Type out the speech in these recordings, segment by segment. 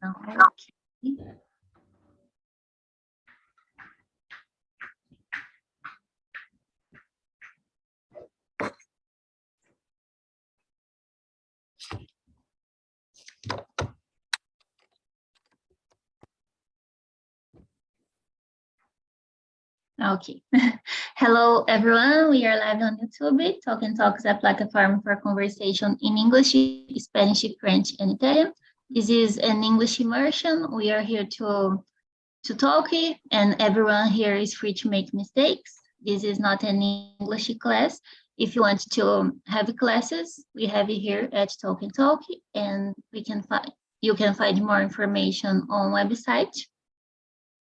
Okay. Okay. Hello, everyone. We are live on YouTube. TALKNTALK is a platform for conversation in English, Spanish, French, and Italian. This is an English immersion. We are here to talk, and everyone here is free to make mistakes. This is not an English class. If you want to have classes, we have it here at TALKNTALK, and you can find more information on website.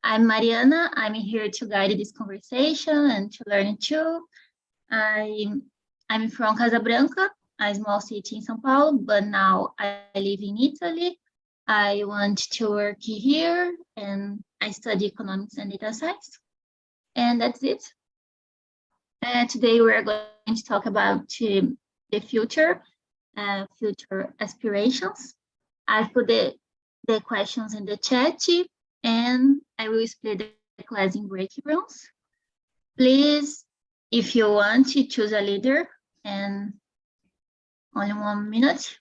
I'm Mariana. I'm here to guide this conversation and to learn too. I'm from Casabranca, a small city in São Paulo, but now I live in Italy. I want to work here and I study economics and data science. And that's it. Today we're going to talk about the future aspirations. I've put the questions in the chat, and I will split the class in break rooms. Please, if you want to choose a leader, and only 1 minute.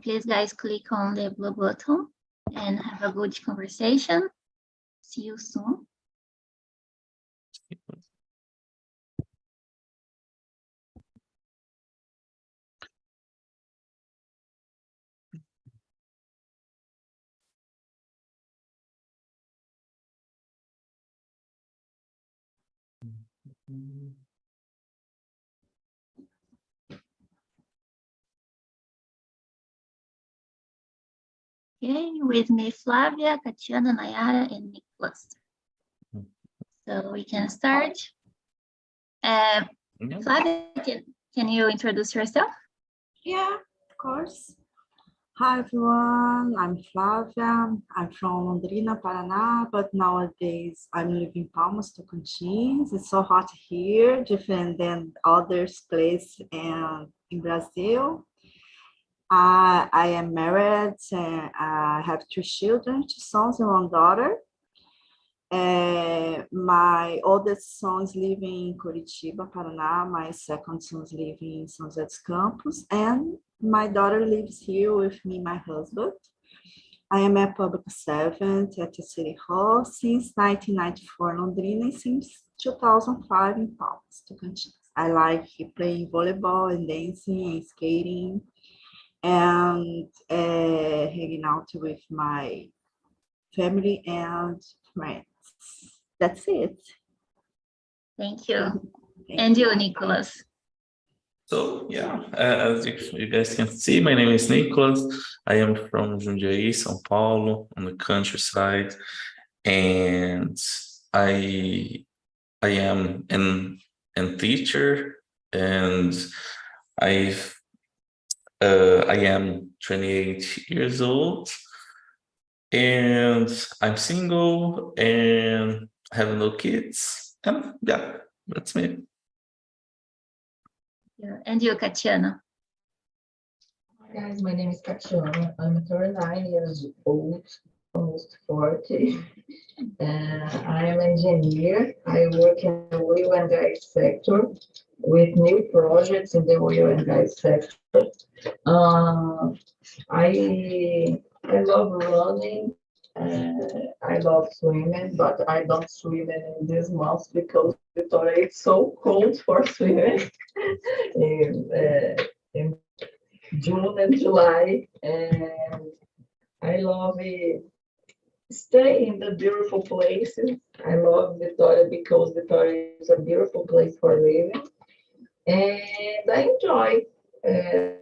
Please, guys, click on the blue button and have a good conversation. See you soon. Okay, with me, Flavia, Tatiana, Nayara, and Nicholas. So we can start. Flavia, can you introduce yourself? Yeah, of course. Hi, everyone. I'm Flavia. I'm from Londrina, Paraná, but nowadays I'm living in Palmas, Tocantins. It's so hot here, different than other places in Brazil. I am married and I have 2 children, 2 sons and 1 daughter. My oldest son is living in Curitiba, Paraná. My second son is living in São José dos Campos. And my daughter lives here with me, my husband. I am a public servant at the City Hall since 1994 in Londrina and since 2005 in Palmas, Tocantins. I like playing volleyball and dancing and skating and hanging out with my family and friends. That's it. Thank you. And you, Nicholas? So, yeah, as you guys can see, my name is Nicholas. I am from Jundiaí, São Paulo, on the countryside, and I am a teacher, and I am 28 years old, and I'm single and have no kids, and yeah, that's me. Yeah. And you, Tatiana? Hi guys, my name is Tatiana. I'm 39 years old, almost 40. I am an engineer. I work in the oil and gas sector with new projects in the oil and gas sector. I love running. I love swimming, but I don't swim in this month because Victoria is so cold for swimming in June and July. And I love stay in the beautiful places. I love Vitória because Vitória is a beautiful place for living. And I enjoy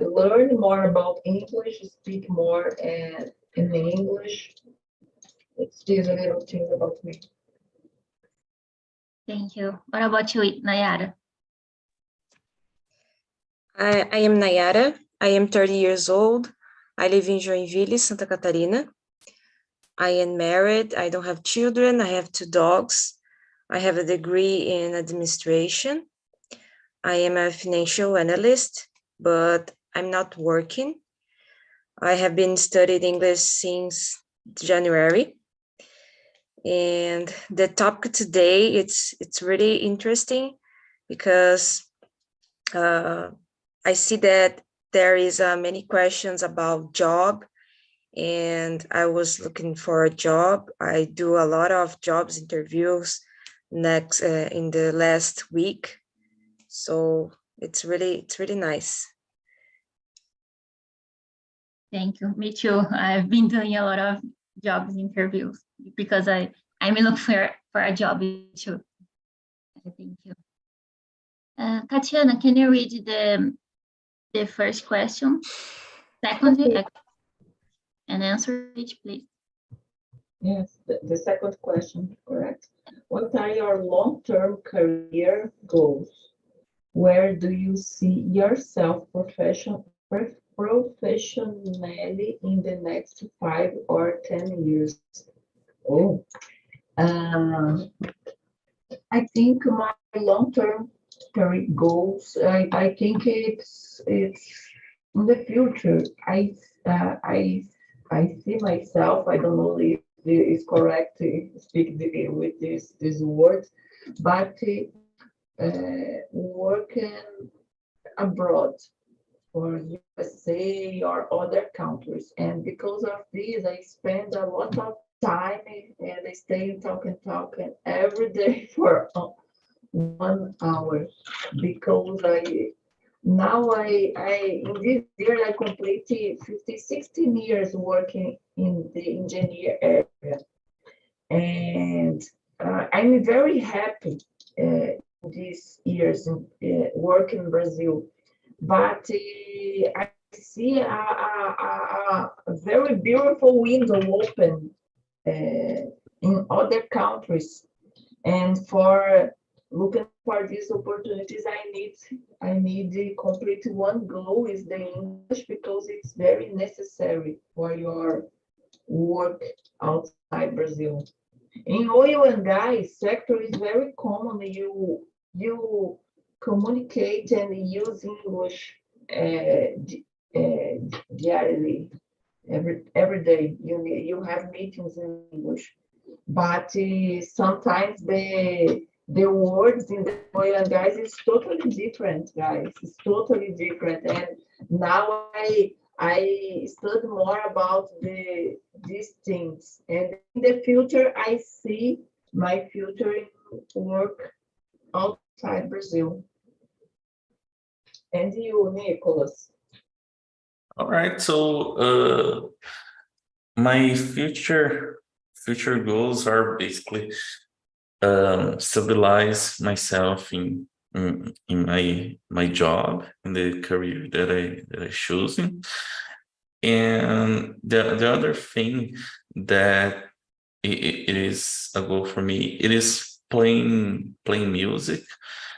learn more about English, speak more in English. It's these little things about me. Thank you. What about you, Nayara? I am Nayara. I am 30 years old. I live in Joinville, Santa Catarina. I am married. I don't have children. I have 2 dogs. I have a degree in administration. I am a financial analyst, but I'm not working. I have been studying English since January. And the topic today, it's really interesting because I see that there is many questions about job, and I was looking for a job. I do a lot of jobs interviews in the last week, so it's really nice. Thank you. Me too. I've been doing a lot of jobs interviews because I'm looking for a job too. Thank you. Tatiana, can you read the first question? Second, Okay. and answer it, please. Yes, the second question, correct. What are your long-term career goals? Where do you see yourself professionally in the next 5 or 10 years? Oh, I think my long-term career goals, I think it's in the future. I see myself, I don't know if it is correct to speak with these words, but working abroad for USA or other countries. And because of this, I spend a lot of time and I stay talking every day for 1 hour because now I in this year I completed 16 years working in the engineer area, and I'm very happy these years work in Brazil, but I see a very beautiful window open in other countries, and for looking for these opportunities, I need to complete 1 goal is the English because it's very necessary for your work outside Brazil. In oil and gas sector is very common. You communicate and use English diarially. Every day you have meetings in English, but sometimes the words in the oil and gas is totally different, guys. It's totally different, and now I study more about these things, and in the future I see my future in work outside Brazil. And you, Nicholas? All right, so my future goals are basically stabilize myself in my job, in the career that I choosing. And the other thing that it is a goal for me, it is playing music.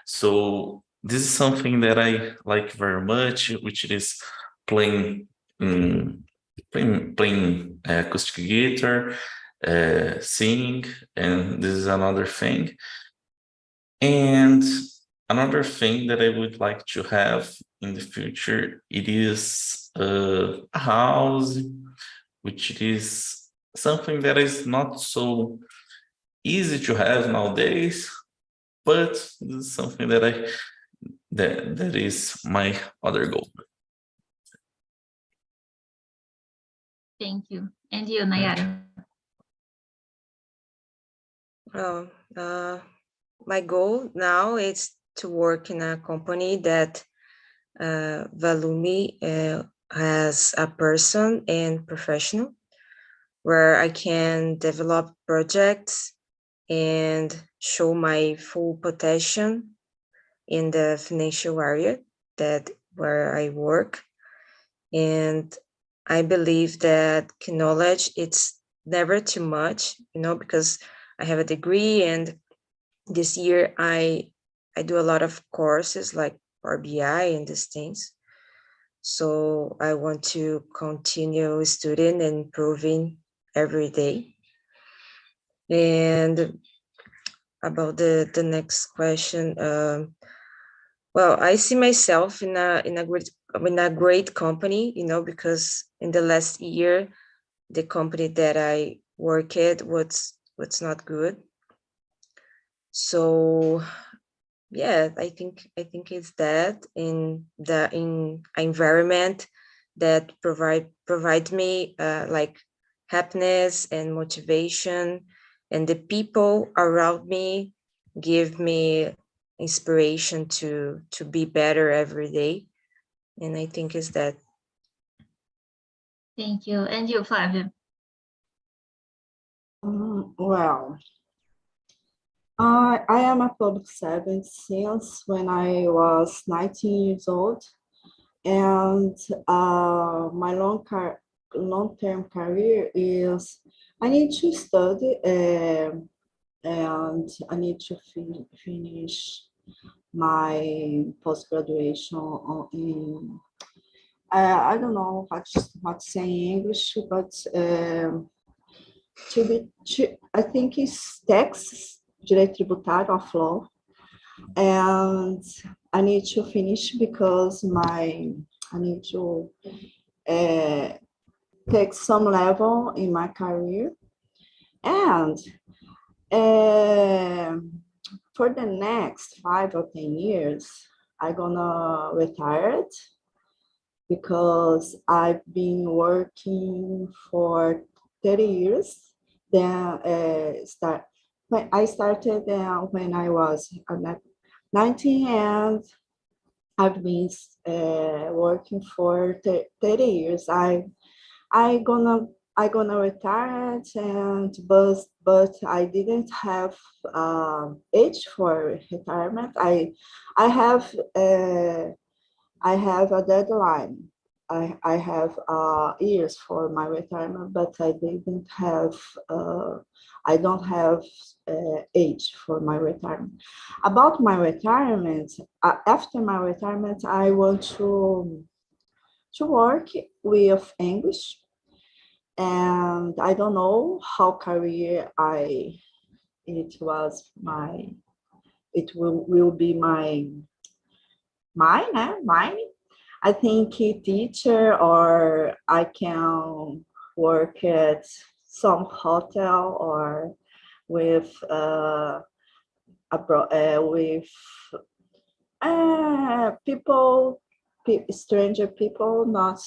So this is something that I like very much, which is playing acoustic guitar, sing, and this is another thing. And another thing that I would like to have in the future, it is a house, which is something that is not so easy to have nowadays, but this is something that that is my other goal. Thank you. And you, Nayara? Well, my goal now is to work in a company that value me as a person and professional. where I can develop projects and show my full potential in the financial area where I work. And I believe that knowledge, it's never too much, because I have a degree, and this year I do a lot of courses like Power BI and these things. So I want to continue studying and improving every day. And about the next question, well, I see myself in a great company, because in the last year, the company that I work at was not good. So yeah, I think it's that in environment that provide me like happiness and motivation, and the people around me give me inspiration to be better every day. And I think it's that. Thank you. And you, Flavia? Well, I am a public servant since when I was 19 years old, and my long-term career is I need to study and I need to finish my post-graduation in I don't know what to say in English, but I think it's tax, direito tributário of law, and I need to finish because I need to take some level in my career, and for the next 5 or 10 years, I'm gonna retire because I've been working for 30 years. Then I started when I was 19, and I've been working for 30 years. I gonna retire, and but I didn't have age for retirement. I have a deadline. I have years for my retirement, but I didn't have. I don't have age for my retirement. About my retirement, after my retirement, I want to work with English, and I don't know how career it will be mine. I think a teacher, or I can work at some hotel or with people, stranger people, not,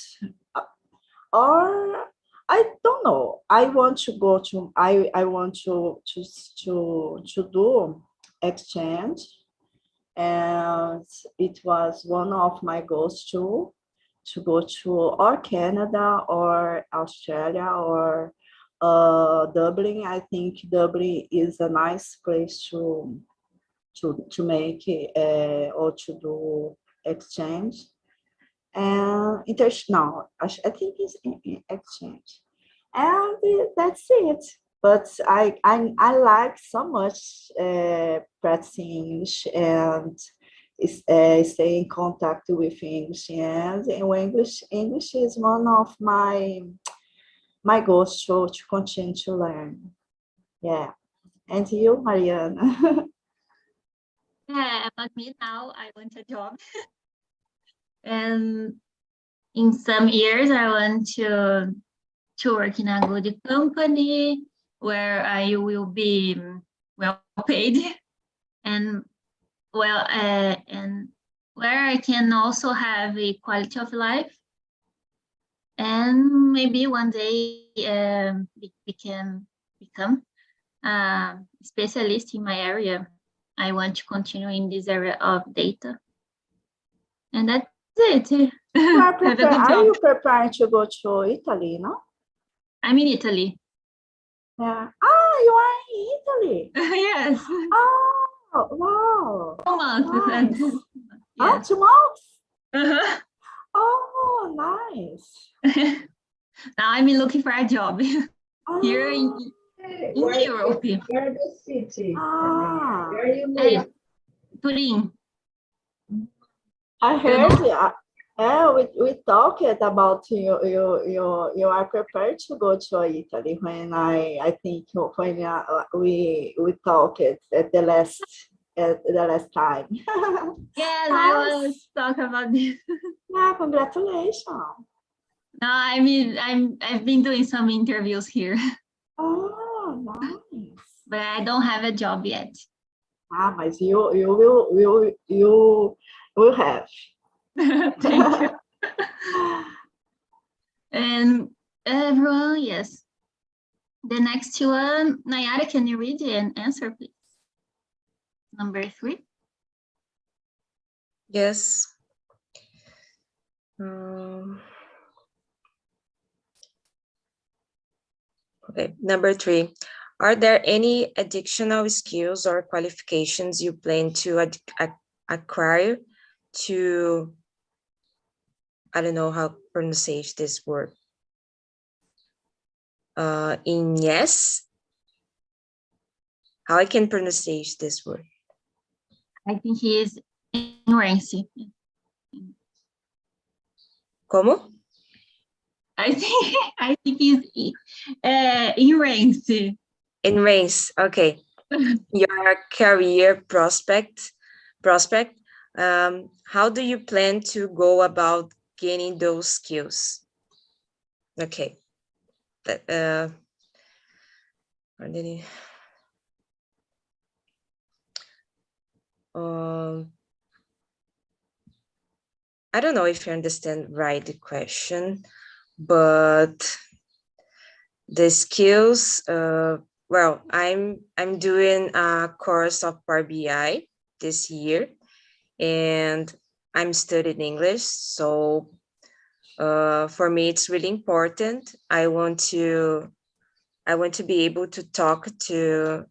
or I don't know. I want to go to. I want to do exchange. And it was one of my goals to go to or Canada or Australia or Dublin. I think Dublin is a nice place to make or to do exchange and international. I think it's exchange, and that's it. But I like so much practicing English and stay in contact with English, and English is one of my goals to continue to learn. Yeah. And you, Mariana? Yeah, about me now, I want a job. And in some years, I want to work in a good company where I will be well paid, and and where I can also have a quality of life, and maybe one day we can become a specialist in my area. I want to continue in this area of data, and that's it. Are you preparing to go to Italy, no? I'm in Italy. Yeah. Ah, you are in Italy. Yes, Oh, wow. 2 months. Nice. Ah, Yes. 2 months? Uh-huh. Oh, nice. Now I'm looking for a job here Ah, Hey, in Europe. where the city? ah. Where you live? Turin. I You heard know? we talked about you are prepared to go to Italy when I think when we talked at the last time. Yes, I want to Nice. talk about this. Yeah, congratulations. No, I mean I've been doing some interviews here, Oh, nice. but I don't have a job yet. Ah, mas you will have. Thank you. And everyone, yes. The next one, Nayara, can you read and answer, please? Number 3. Yes. Okay, number 3. Are there any additional skills or qualifications you plan to acquire to, I don't know how to pronounce this word. Inglês? How I can pronounce this word? I think he is Inglês. Como? I think he's Inglês. Inglês, okay. Your career prospect. How do you plan to go about gaining those skills? Okay. I don't know if you understand right the question, but the skills, well, I'm doing a course of Power BI this year, and I'm studying English. So for me, it's really important. I want to be able to talk to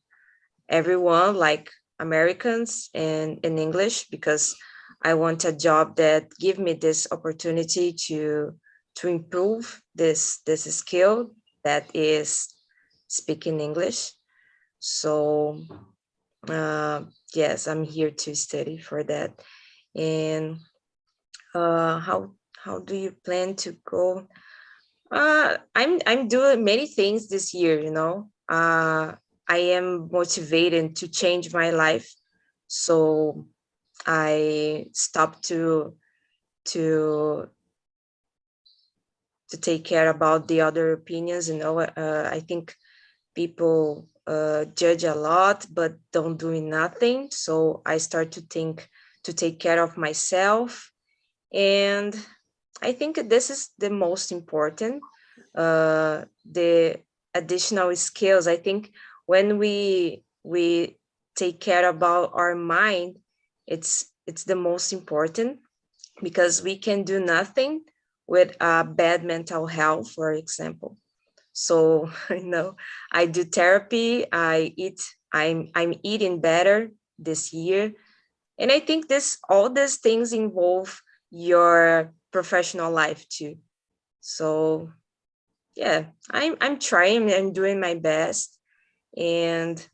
everyone, like Americans, in English, because I want a job that give me this opportunity to improve this skill that is speaking English. So yes, I'm here to study for that. And how do you plan to go? I'm doing many things this year, you know. I am motivated to change my life, so I stopped to take care about the other opinions. You know, I think people judge a lot but don't do nothing. So I start to think to take care of myself, and I think this is the most important. The additional skills. I think when we take care about our mind, it's the most important, because we can do nothing with bad mental health, for example. So you know, I do therapy. I'm eating better this year, and I think all these things involve your professional life too. So yeah, I'm trying. I'm doing my best, and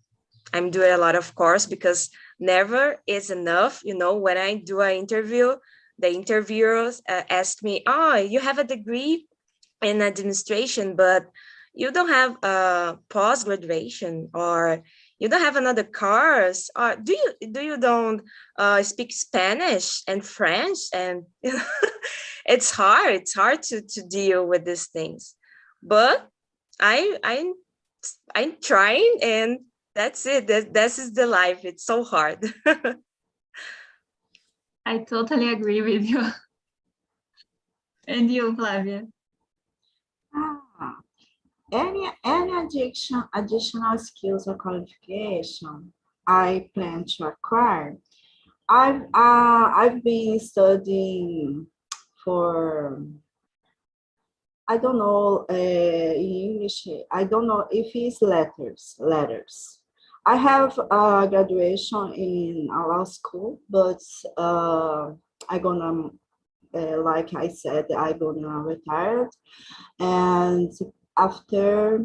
I'm doing a lot of course, because never is enough. You know, when I do an interview, the interviewers ask me, "Oh, you have a degree in administration, but you don't have a post graduation, or you don't have another course, or do you don't speak Spanish and French?" And you know, it's hard to deal with these things, but I'm trying, and that's it. This is the life. It's so hard. I totally agree with you. And you, Flavia? Any additional skills or qualification I plan to acquire? I've been studying for I don't know in English. I don't know if it's letters. I have a graduation in a law school, but I gonna, like I said, I gonna retire. And after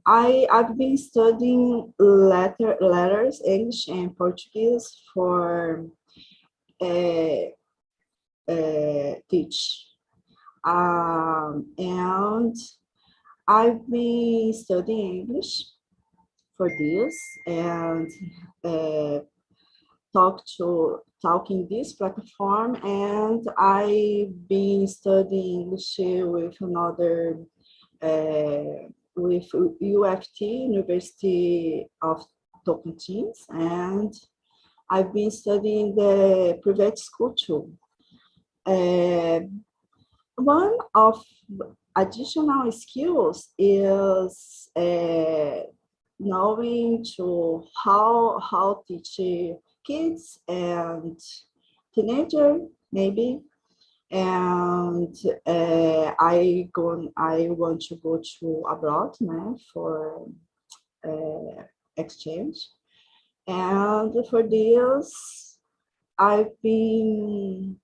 I've been studying letters, English and Portuguese for teach. And I've been studying English for this and talking this platform, and I've been studying English with another with UFT, University of Tocantins, and I've been studying the private school too. One of additional skills is knowing to how teach kids and teenager maybe, and I want to go to abroad now for exchange, and for this I've been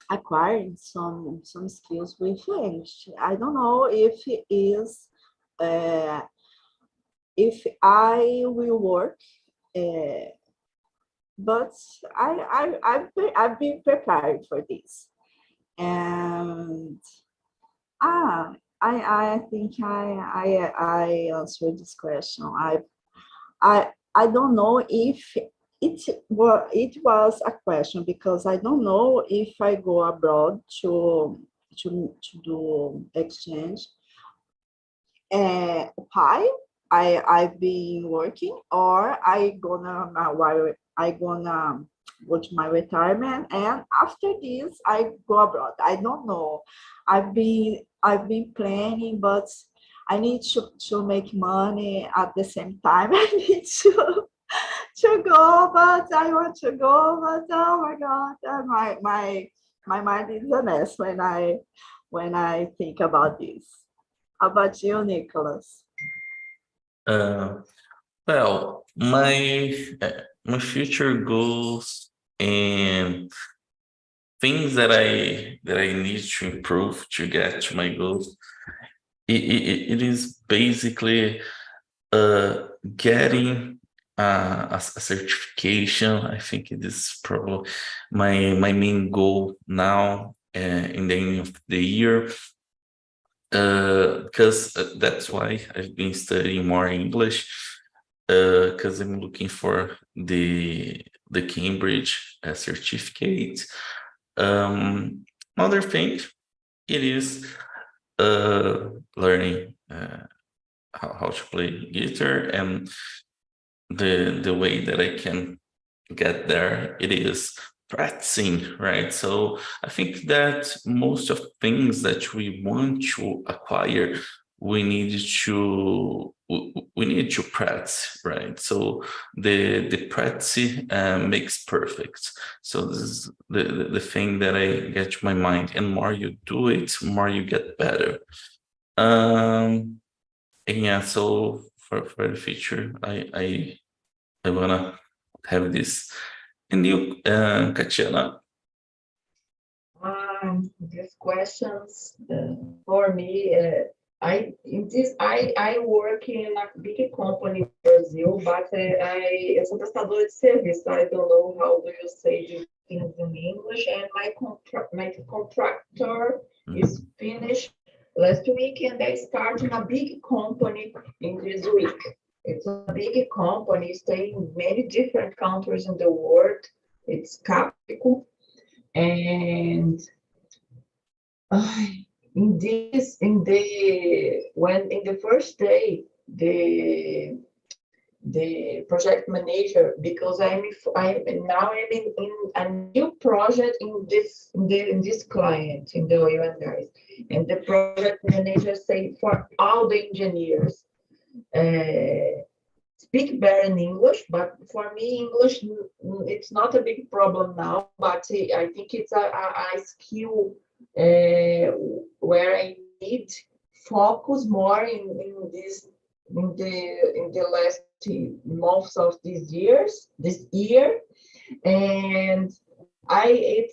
acquiring some skills with English. I don't know if it is if I will work, but I've been prepared for this, and I think I answered this question. I don't know if it was a question, because I don't know if I go abroad to do exchange. I've been working, or I gonna go to my retirement, and after this I go abroad. I don't know. I've been planning, but I need to make money at the same time. I need to go, but I want to go, but oh my God, my mind is a mess when I think about this. How about you, Nicholas? Well, my future goals and things that I need to improve to get to my goals, it is basically getting a certification. I think it is probably my main goal now in the end of the year, because that's why I've been studying more English, because I'm looking for the Cambridge certificate. Another thing, it is learning how to play guitar, and the way that I can get there, it is practicing, right? So I think that most of things that we want to acquire, we need to practice, right? So the practice makes perfect. So this is the thing that I get to my mind, and more you do it, more you get better. And yeah, so for the future, I wanna have this. And you, Katiana? These questions for me, I work in a big company in Brazil, but eu sou prestadora de serviço. I don't know how do you say these things in English, and my contractor is finished last week, and I start in a big company in this week. It's a big company, staying in many different countries in the world. It's Capco. And in the first day, the project manager, because I'm in a new project in this client, in the oil and gas, and the project manager say for all the engineers, speak better in English, but for me, English, it's not a big problem now, but I think it's a skill where I need focus more in the last months of this year, and I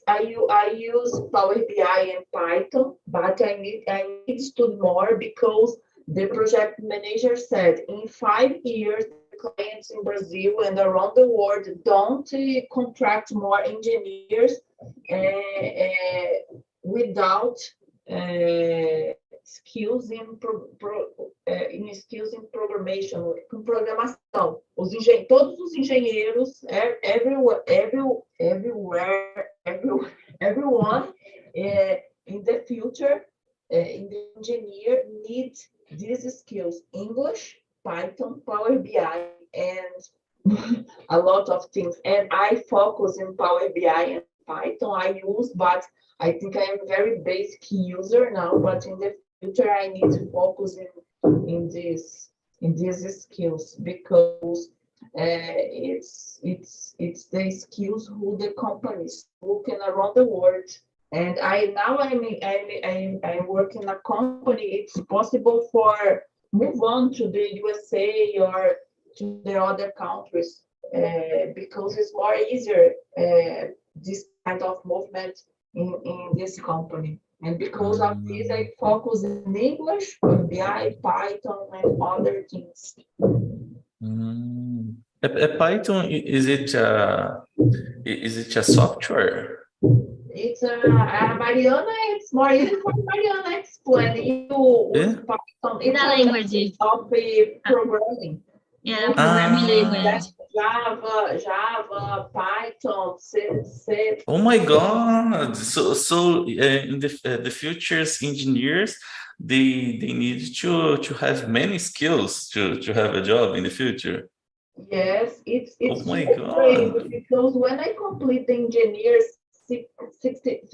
use Power BI and Python, but I need to study more because the project manager said in 5 years, clients in Brazil and around the world don't contract more engineers without skills in skills in programmation, com programação. Todos os engenheiros, everyone in the future, in the engineer needs these skills: English, Python, Power BI, and a lot of things. And I focus in Power BI and Python. I use, but I think I am a very basic user now. But in the future, I need to focus in these skills because it's the skills who the companies looking around the world. And I work in a company. It's possible for move on to the USA or to the other countries because it's more easier this kind of movement in this company. And because of this, I focus in English, BI, Python, and other things. Python, is it a software? It's Mariana. It's more easy for Mariana explain. Python. It's a language of programming. Yeah, programming language. Java, Python, C. Oh my God! So in the future's engineers, they need to have many skills to have a job in the future. Yes, it's oh my so God! crazy because when I complete the engineers 16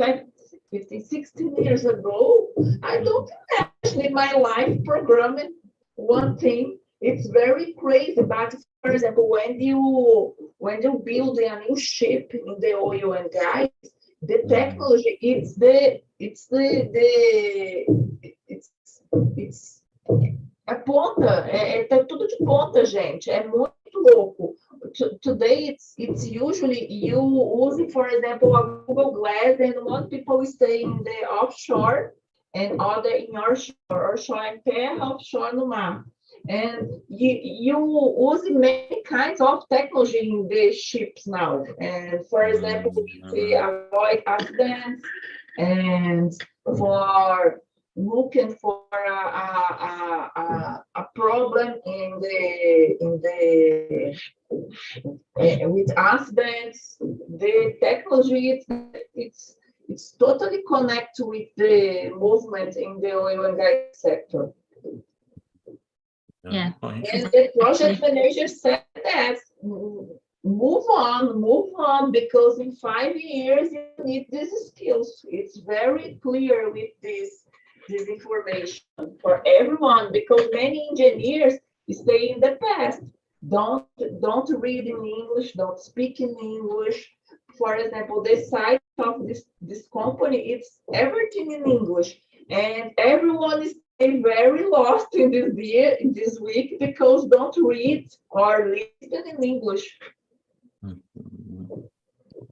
years ago, I don't imagine in my life programming one thing. It's very crazy. But for example, when you build a new ship in the oil and gas, the technology it's a ponta, tá tudo de ponta, gente. É muito louco. Today it's usually you using, for example, a Google Glass, and one people stay in the offshore and other in onshore em terra, offshore no mar. And you use many kinds of technology in the ships now. And for example, to avoid accidents and for looking for a problem in the with accidents, the technology it's totally connected with the movement in the oil and gas sector. Yeah. And the project manager said that move on, because in 5 years you need these skills. It's very clear with this information for everyone, because many engineers stay in the past, don't read in English, don't speak in English. For example, the site of this company, it's everything in English, and everyone is very lost in this week because don't read or listen in English.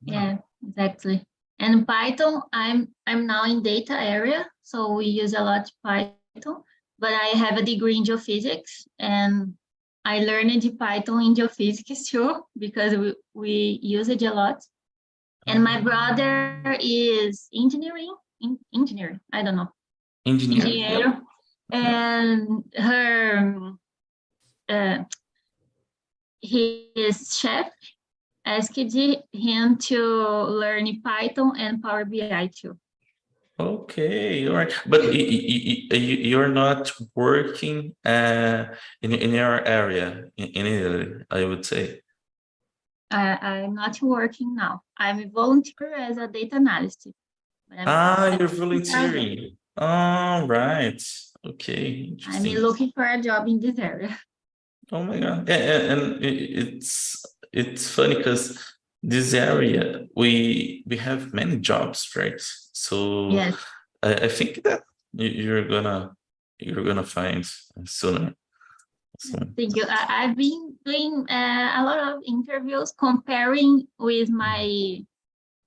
Yeah, exactly. And Python, I'm now in data area, so we use a lot Python, but I have a degree in geophysics, and I learned Python in geophysics too, because we use it a lot. And my brother is engineer, I don't know. Engineer. And his chef asked him to learn Python and Power BI too. Okay, all right. But you're not working in your area in Italy, I would say. I'm not working now. I'm a volunteer as a data analyst. You're volunteering. Oh, right. Okay, interesting. I'm looking for a job in this area. Oh my God. And it's funny because this area we have many jobs, right? So yes. I think that you're gonna find sooner. So, Thank you. I've been doing a lot of interviews comparing with my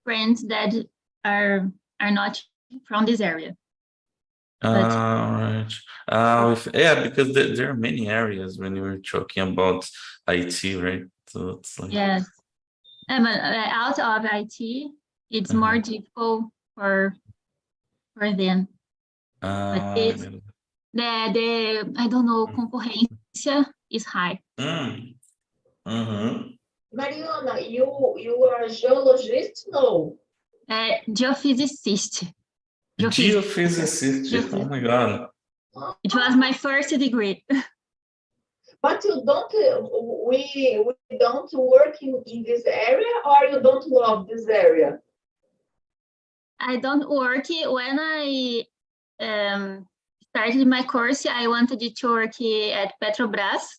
friends that are not from this area. But right. Yeah, because there are many areas when you were talking about IT, right? So it's like, yes, out of IT, it's more difficult for them. But it's the I don't know, concorrência is high. Mariana, you are a geologist? No. Geophysicist. Geophysicist. Oh my God. It was my first degree. But you don't, we don't work in this area, or you don't love this area? I don't work. When I started my course, I wanted to work at Petrobras.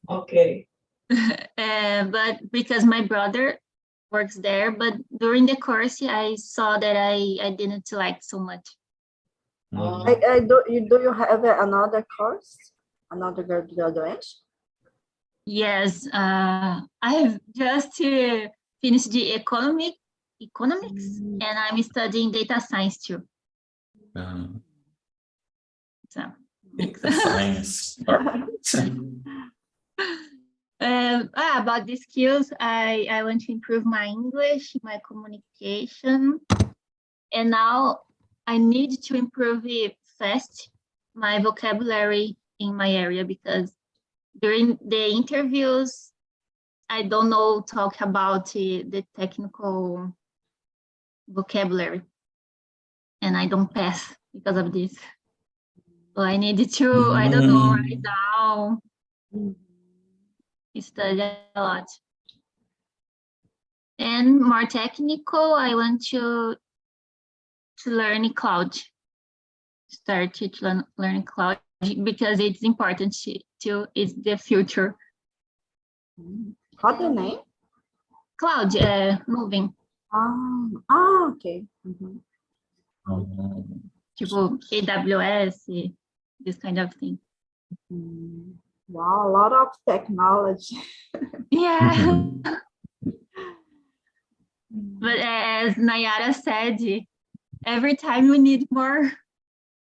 Okay. But because my brother works there, but during the course, I saw that I didn't like so much. Do you have another course, another graduation? Yes, I have just finished the economics, and I'm studying data science too. So, Data science. about the skills, I want to improve my English, my communication, and now I need to improve it fast, my vocabulary in my area, because during the interviews, I don't know talk about the technical vocabulary, and I don't pass because of this. So I needed to, I don't know, write down, study a lot. And more technical, I want to learn cloud, start to learn cloud, because it's important to it's the future. What's the name? Cloud, moving. Okay. Tipo AWS, this kind of thing. Wow, a lot of technology. Yeah. But as Nayara said, every time we need more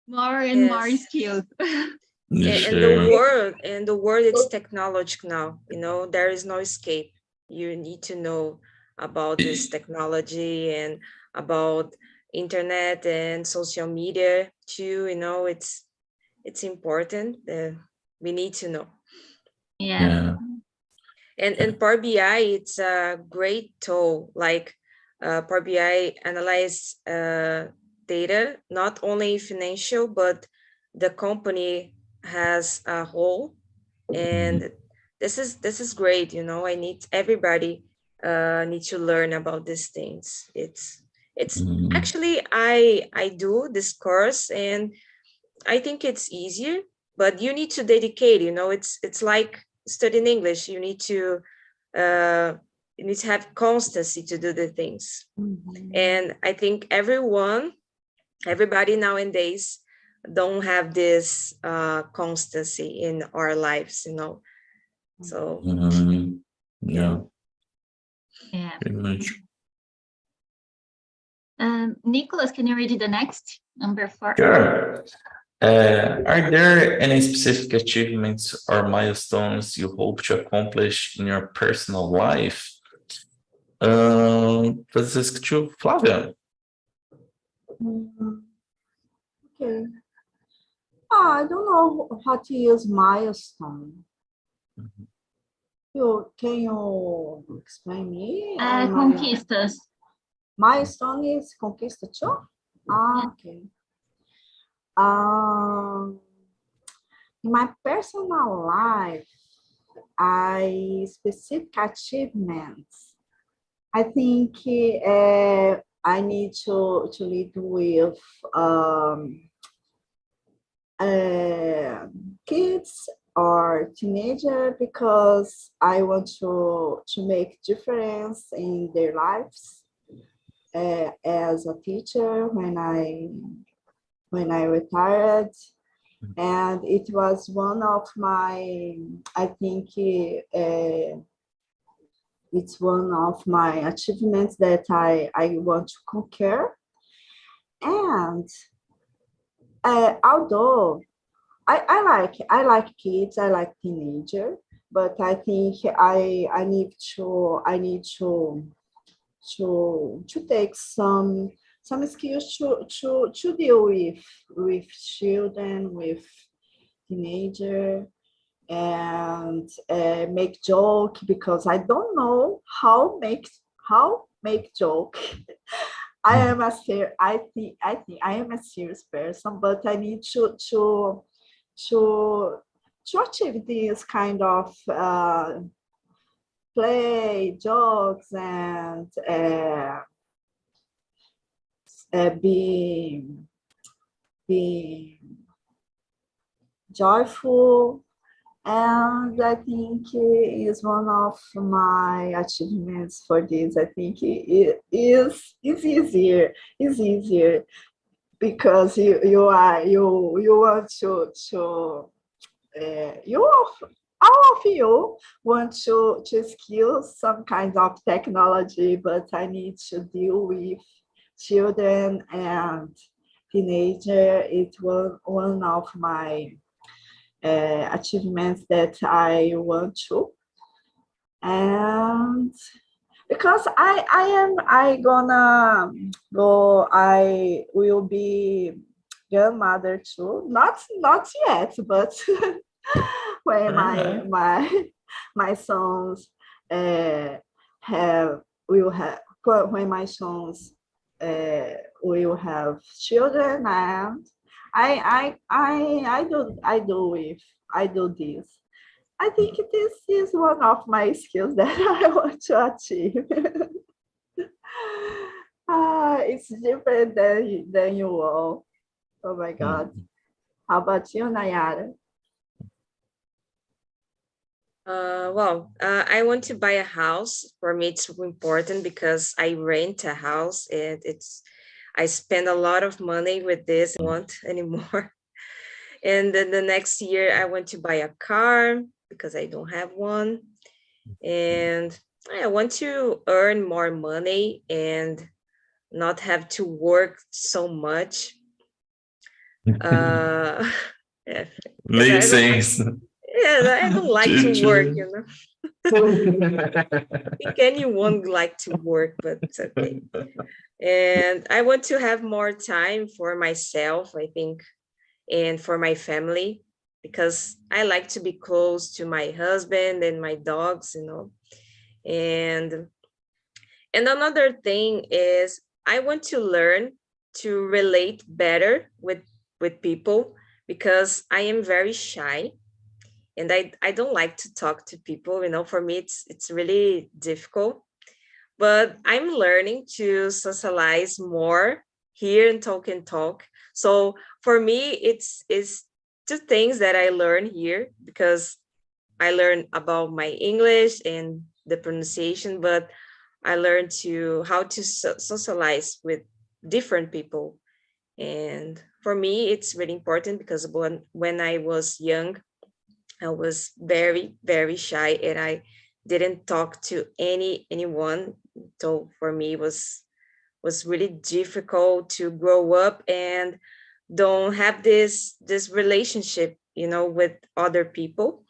and more skills. And the world it's technological now, you know, there is no escape. You need to know about this technology and about internet and social media too, you know, it's important. We need to know. Yeah. And Power BI, it's a great tool. Like Power BI analyze data, not only financial, but the company has a whole. And this is great, you know. Everybody need to learn about these things. It's actually I do this course and I think it's easier, but you need to dedicate, you know. It's like studying English. You need to have constancy to do the things. And I think everybody nowadays don't have this constancy in our lives, you know. So yeah, Pretty much. Nicholas, can you read the next, number 4? Sure. Are there any specific achievements or milestones you hope to accomplish in your personal life? Francisco, Flávia. Okay. I don't know how to use milestone. Can you explain me? Conquistas. Milestone is conquista too? Okay. In my personal life, specific achievements. I think I need to lead with kids or teenager, because I want to make difference in their lives as a teacher when I when I retired. And it was one of my, I think it's one of my achievements that I want to conquer. And although I like kids, I like teenagers, but I think I need to take some skills to deal with children, with teenager, and make joke, because I don't know how make joke. I think I am a serious person, but I need to achieve this kind of play, jokes, and be joyful. And I think it is one of my achievements for this. I think it is easier. It's easier because you want to all of you want to skill some kind of technology, but I need to deal with children and teenager. It was one of my achievements that I want to. And because I will be grandmother too. Not yet, but when my sons when my sons will have children, and I do this. I think this is one of my skills that I want to achieve. It's different than you all. Oh my God. How about you, Nayara? I want to buy a house. For me, it's important because I rent a house, and I spend a lot of money with this. I don't want anymore. And then the next year, I want to buy a car because I don't have one. And I want to earn more money and not have to work so much. Yeah, Makes sense. Yeah, I don't like to work, you know. I think anyone like to work, but it's okay. And I want to have more time for myself, I think, and for my family, because I like to be close to my husband and my dogs, you know. And another thing is I want to learn to relate better with people, because I am very shy. And I don't like to talk to people, you know. For me, it's really difficult. But I'm learning to socialize more here in TALK. So for me, it's two things that I learn here, because I learn about my English and the pronunciation, but I learned how to socialize with different people. And for me, it's really important, because when I was young, I was very, very shy, and I didn't talk to anyone. So for me, it was really difficult to grow up and don't have this relationship, you know, with other people.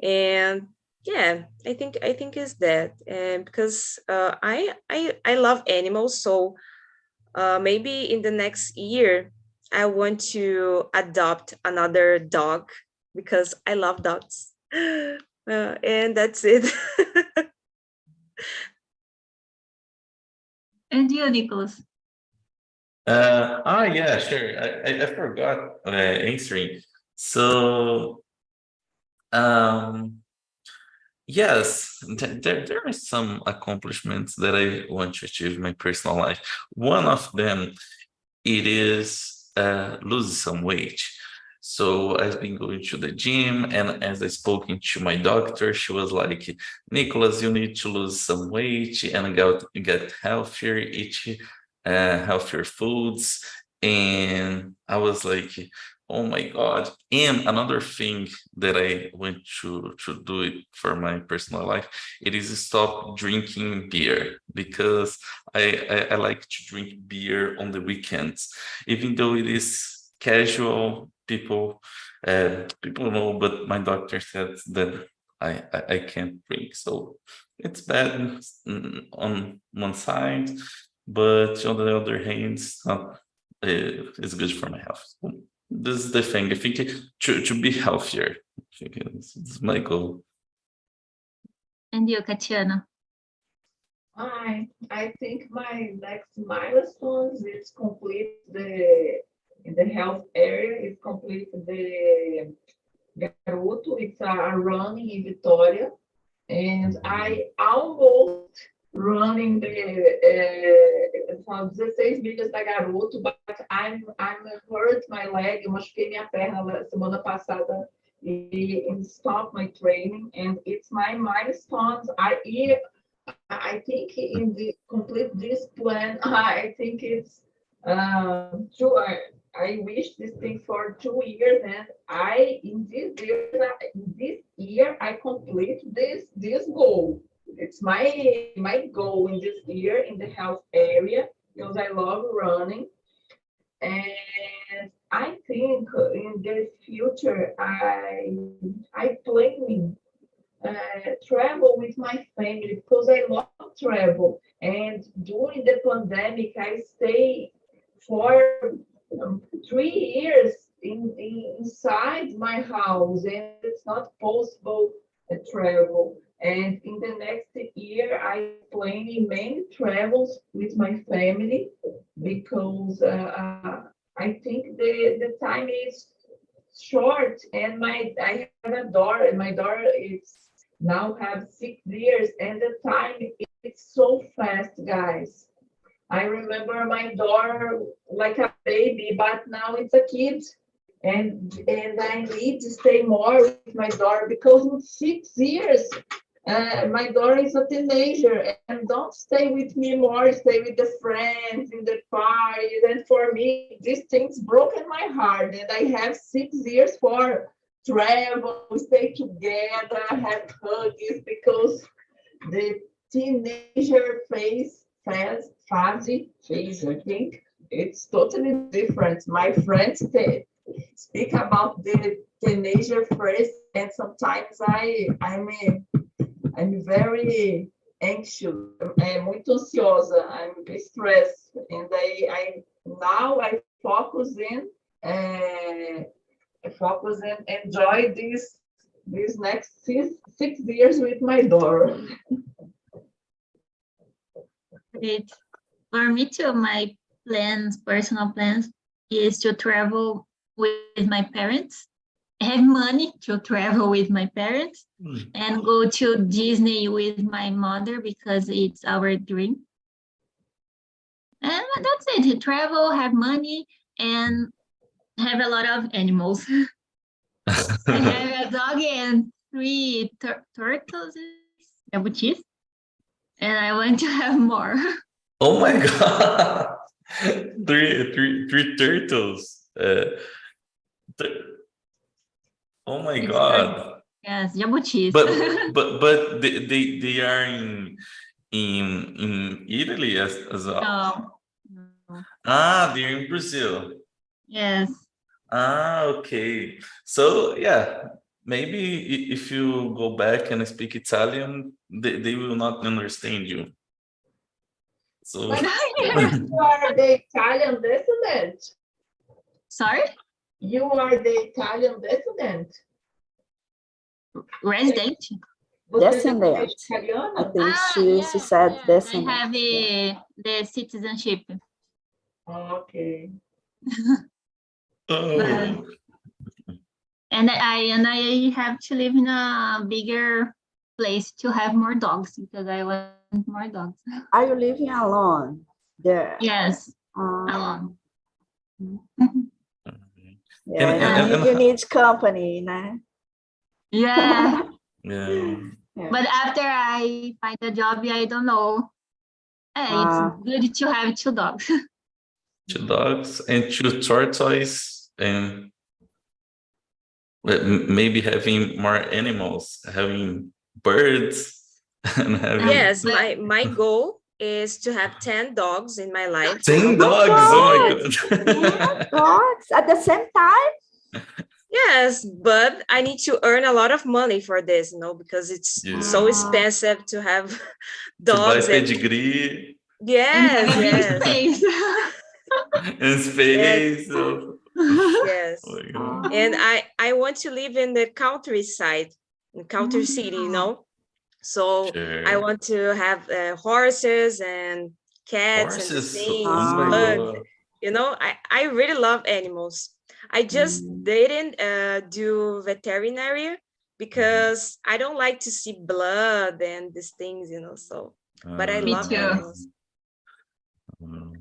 And yeah, I think it's that. And because I love animals, so maybe in the next year I want to adopt another dog, because I love dogs. And that's it. And you, Nicholas? Yeah, sure. I forgot answering. So, yes, there are some accomplishments that I want to achieve in my personal life. One of them, it is lose some weight. So I've been going to the gym, and as I spoken to my doctor, she was like, Nicholas, you need to lose some weight and get healthier, eat healthier foods. And I was like, oh my God. And another thing that I want to do it for my personal life, it is stop drinking beer, because I like to drink beer on the weekends, even though it is casual. People know, but my doctor said that I can't drink. So it's bad on one side, but on the other hand, it's good for my health. This is the thing. I think to be healthier. I think it's my goal. And you, Katiana? I think my next milestones is complete the in the health area is complete the Garoto. It's a running in Vitória, and I almost running são 16 milhas da Garoto, but I'm hurt my leg. Eu machuquei minha perna semana passada and stop my training, and it's my milestones. I think in the complete this plan, I think it's true. I wish this thing for 2 years, and in this year I complete this goal. It's my goal in this year in the health area, because I love running, and I think in the future I plan travel with my family, because I love travel. And during the pandemic, I stay for 3 years inside my house, and it's not possible to travel. And in the next year, I plan many travels with my family, because I think the time is short, and I have a daughter, and my daughter is now have 6 years, and the time is so fast, guys. I remember my daughter like a baby, but now it's a kid, and I need to stay more with my daughter, because in 6 years, my daughter is a teenager and don't stay with me more, stay with the friends in the parties. And for me, these things broken my heart. And I have 6 years for travel, stay together, have hugs, because the teenager phase, I think it's totally different. My friends speak about the teenager phase, and sometimes I'm very anxious, muito ansiosa, I'm stressed, and I now focus in enjoy these next 6 years with my daughter. Great. For me too, my personal plans, is to travel with my parents, have money to travel with my parents, and go to Disney with my mother, because it's our dream. And that's it. Travel, have money, and have a lot of animals. I have a dog and 3 turtles, jabutis, and I want to have more. Oh my God. Three turtles. Oh my God. Yes, jabutis. But they are in Italy as well. No. They're in Brazil. Yes. Okay. So yeah, maybe if you go back and speak Italian, they will not understand you. So But you are the Italian descendant. Sorry? You are the Italian descendant. Resident? Descendant. Italiano? I think she said descendant. I have the citizenship. Okay. oh. And I have to live in a bigger place to have more dogs, because I want more dogs. Are you living alone there? Yes, alone. Yeah, you need company, né? Yeah. Yeah. But after I find a job, I don't know. It's good to have 2 dogs. 2 dogs and 2 tortoises, and maybe having more animals, having birds, and having Yes, my goal is to have 10 dogs in my life. 10 dogs. Oh my god! Dogs at the same time? Yes, but I need to earn a lot of money for this, because it's so expensive to have To buy dogs. pedigree Yes. Space. and space. Yes. Oh my god. And I want to live in the countryside, in country city, So Sure. I want to have horses and cats and Horses. things, Oh my bugs. god. I really love animals. I just didn't do veterinary because I don't like to see blood and these things, so, but I Me love too. animals.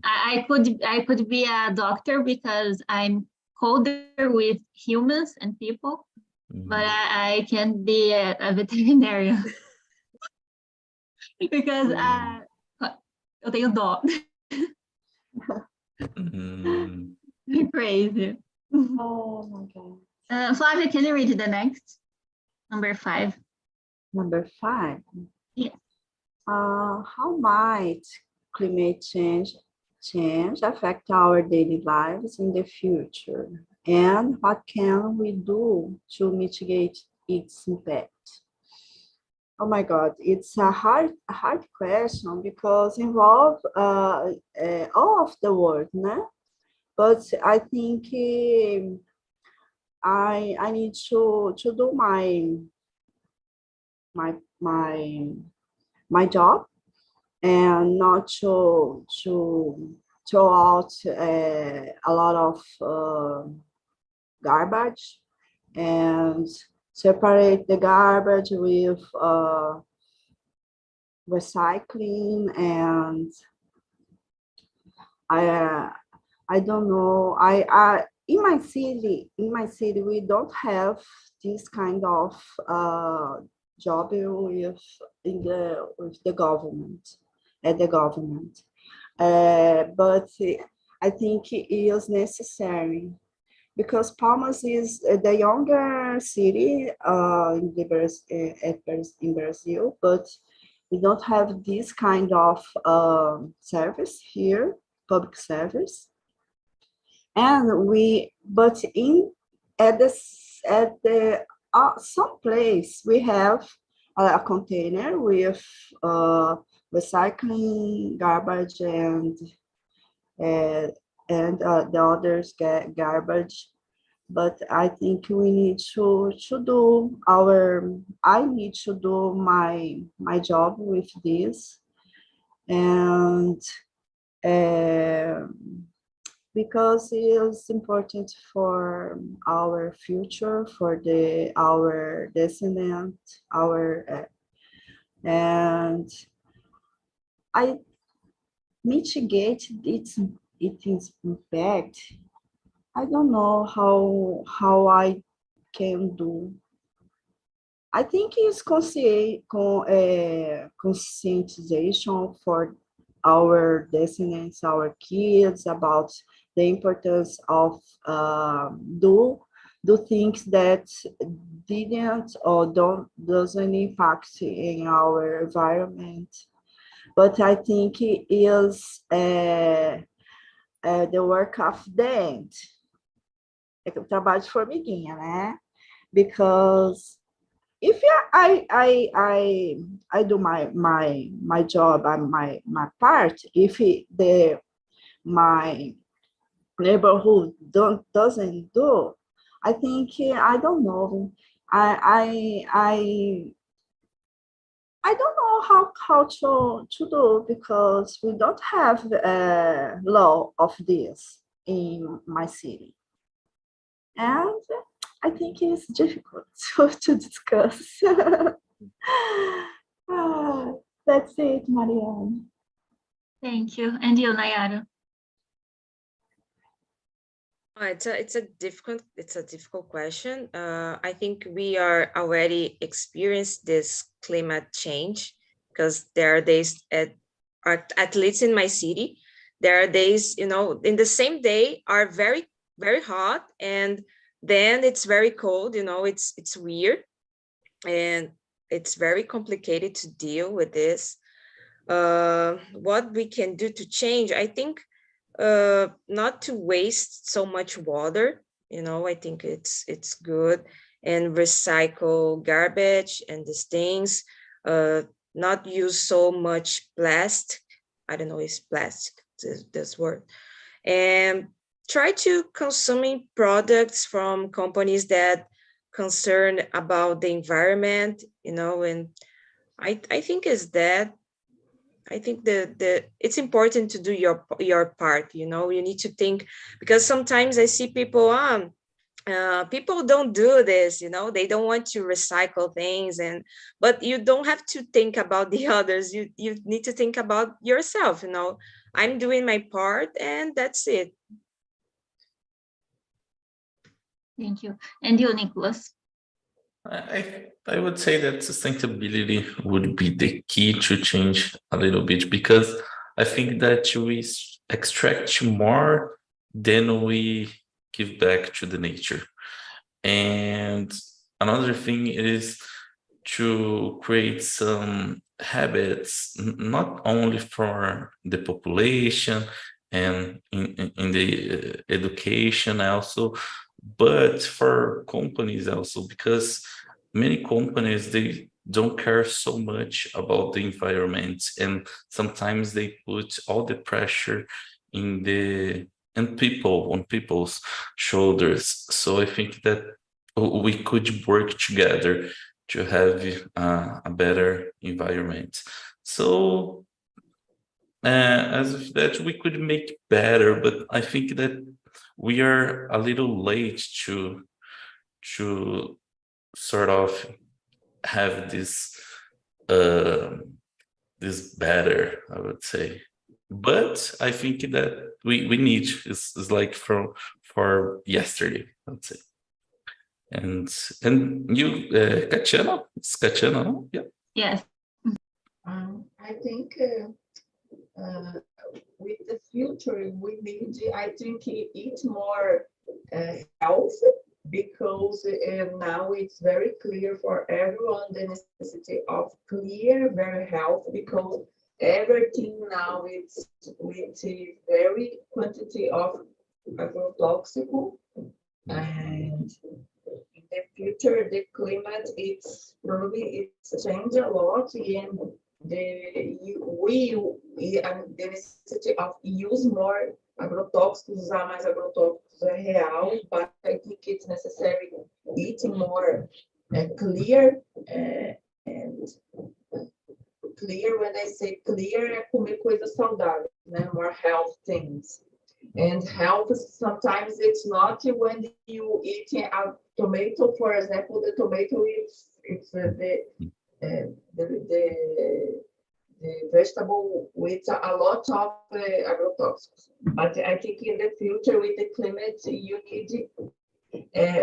I could be a doctor because I'm colder with humans and people, but I can't be a veterinarian because eu tenho dó. Crazy. Oh my God. Flavia, can you read the next? Number 5. Number 5. Yes. How might climate change affect our daily lives in the future? And what can we do to mitigate its impact? Oh my God, it's a hard question because involve all of the world, né? But I think I need to do my job and not to throw out a lot of garbage and separate the garbage with recycling. And I don't know. I in my city we don't have this kind of job with the government at the government, but I think it is necessary because Palmas is the younger city in Brazil, but we don't have this kind of service here, public service. And but at the some place we have a container with recycling garbage and the others get garbage. But I think we need to do I need to do my job with this, and because it is important for our future, for our descendant, and I mitigate its impact. I don't know how I can do. I think it's conscientization for our descendants, our kids, about the importance of do things that didn't or doesn't impact in our environment. But I think it is the work of the ant. É o trabalho de formiguinha, né? Because if I do my job and my part, if my neighborhood doesn't do, I think I don't know. I don't know how to do, because we don't have a law of this in my city. And I think it's difficult to discuss. That's it, Marianne. Thank you. And you, Nayara? It's a difficult question. I think we are already experienced this climate change, because there are days at least in my city, There are days, you know, in the same day are very, very hot, and then it's very cold, you know, it's weird, and it's very complicated to deal with this. What we can do to change, I think, not to waste so much water, you know, I think it's good, and recycle garbage and these things, not use so much plastic. I don't know if plastic this word, and try to consuming products from companies that concern about the environment, you know, and I think is that I think the it's important to do your part, you know, you need to think, because sometimes I see people, people don't do this, you know, they don't want to recycle things, and but you don't have to think about the others, you need to think about yourself, you know, I'm doing my part and that's it. Thank you. And you, Nicholas? I would say that sustainability would be the key to change a little bit, because I think that we extract more than we give back to the nature. And another thing is to create some habits, not only for the population and in the education also, but for companies also, because many companies, they don't care so much about the environment, and sometimes they put all the pressure in on people's shoulders. So I think that we could work together to have a better environment. So as of that, we could make better, but I think that we are a little late to sort of have this this better, I would say. But I think that we need is like for yesterday, I'd say. And you, Katiana, it's Katiana, no? Yeah. Yes. I think with the future, we need, I think, eat more health, because now it's very clear for everyone the necessity of clear, very health, because everything now it's with a very quantity of agrotoxic, and in the future the climate it's probably it's changed a lot, and the necessity of use more agrotóxicos, usar mais agrotóxicos é real, but I think it's necessary eating more clear, and clear, when I say clear, é comer coisas saudáveis, né? More health things. And health, sometimes it's not when you eat a tomato, for example, the tomato it's the vegetable with a lot of agrotoxins. But I think in the future with the climate, you need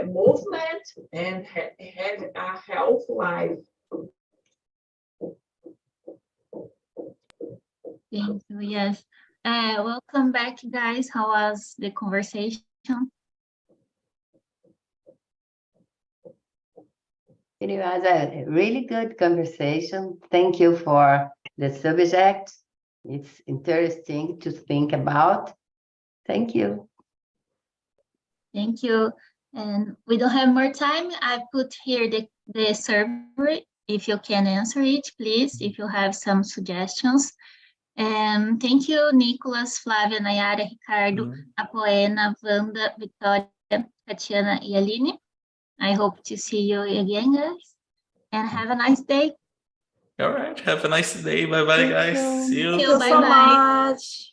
movement and have a health life. Thank you. Yes. Welcome back, guys. How was the conversation? It was a really good conversation. Thank you for the subject. It's interesting to think about. Thank you. Thank you. And we don't have more time. I put here the survey. If you can answer it, please, if you have some suggestions. And thank you, Nicholas, Flávia, Nayara, Ricardo, Apoena, Wanda, Victoria, Tatiana, and Aline. I hope to see you again, guys. And have a nice day. All right. Have a nice day. Bye-bye, guys. See you. Thank you. Thank you so Bye-bye. much.